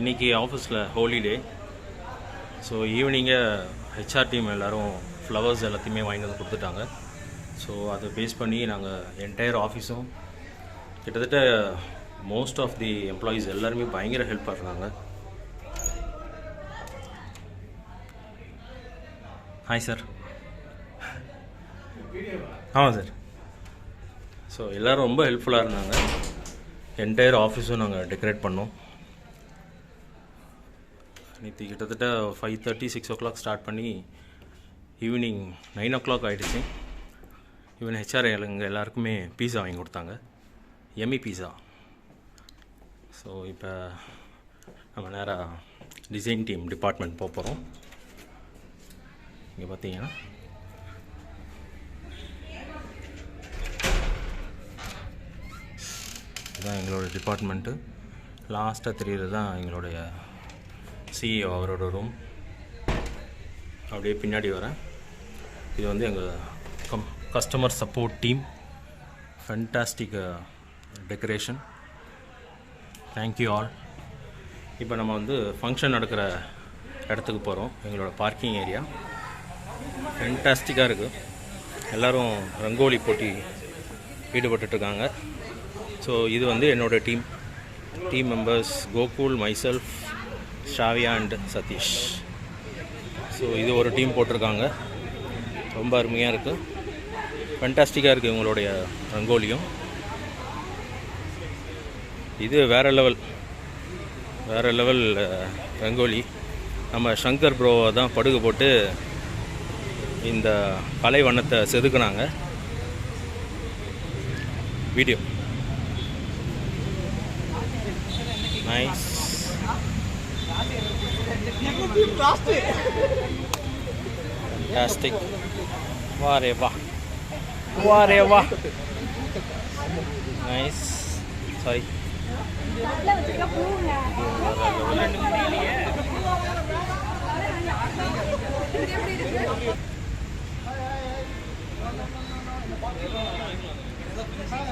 இன்றைக்கி ஆஃபீஸில் holiday. So ஈவினிங்கே ஹெச்ஆர் டீம் எல்லோரும் ஃப்ளவர்ஸ் எல்லாத்தையுமே வாங்கிட்டு வந்து கொடுத்துட்டாங்க. ஸோ அதை பேஸ் பண்ணி நாங்கள் என்டையர் ஆஃபீஸும் கிட்டத்தட்ட மோஸ்ட் ஆஃப் தி எம்ப்ளாயீஸ் எல்லாருமே பயங்கர ஹெல்ப் பண்ணுறாங்க. Hi sir. ஆமாம் சார். ஸோ எல்லோரும் ரொம்ப ஹெல்ப்ஃபுல்லாக இருந்தாங்க. என்டையர் ஆஃபீஸும் நாங்கள் டெக்கரேட் பண்ணோம். நேற்று கிட்டத்தட்ட 5:30 6 o'clock ஸ்டார்ட் பண்ணி ஈவினிங் 9 o'clock ஆகிடுச்சு. ஈவன் ஹெச்ஆர் எங்கள் எல்லாருக்குமே பீஸா வாங்கி கொடுத்தாங்க, எம்மி பீஸா. ஸோ இப்போ நம்ம நேராக டிசைன் டீம் டிபார்ட்மெண்ட் போக போகிறோம். இங்கே பார்த்தீங்கன்னா இதுதான் எங்களோட டிபார்ட்மெண்ட்டு. லாஸ்ட்டாக தெரிகிறது தான் எங்களுடைய சிஇஓ அவரோட ரூம். அப்படியே பின்னாடி வரேன். இது வந்து எங்கள் customer support team. Fantastic decoration. Thank you all. இப்போ நம்ம வந்து ஃபங்க்ஷன் நடக்கிற இடத்துக்கு போகிறோம். எங்களோட பார்க்கிங் ஏரியா ஃபென்டாஸ்டிக்காக இருக்குது. எல்லோரும் ரங்கோலி போட்டி ஈடுபட்டுருக்காங்க. ஸோ இது வந்து என்னோடய team members Gokul, myself, Shavia and Sathish. So இது ஒரு டீம் போட்டிருக்காங்க. ரொம்ப அருமையாக இருக்குது, ஃபென்டாஸ்டிக்காக இருக்குது இவங்களுடைய ரங்கோலியும். இது வேறு லெவல் ரங்கோலி. நம்ம சங்கர் ப்ரோவை தான் படுகு போட்டு இந்த கலை வண்ணத்தை செதுக்குனாங்க. Video nice. Fantastic. वाह रे वाह, वाह रे वाह. Nice. Sorry.